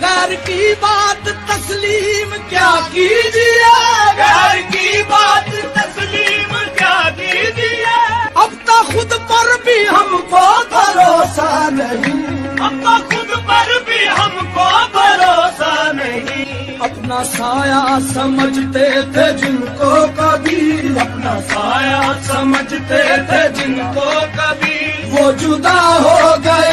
गैर की बात तस्लीम क्या कीजिए, गैर की बात तस्लीम क्या कीजिए। अब तो खुद पर भी हमको भरोसा नहीं, अब तो खुद पर भी हमको भरोसा नहीं। अपना साया समझते थे जिनको कभी, अपना साया समझते थे जिनको कभी, वो जुदा हो गए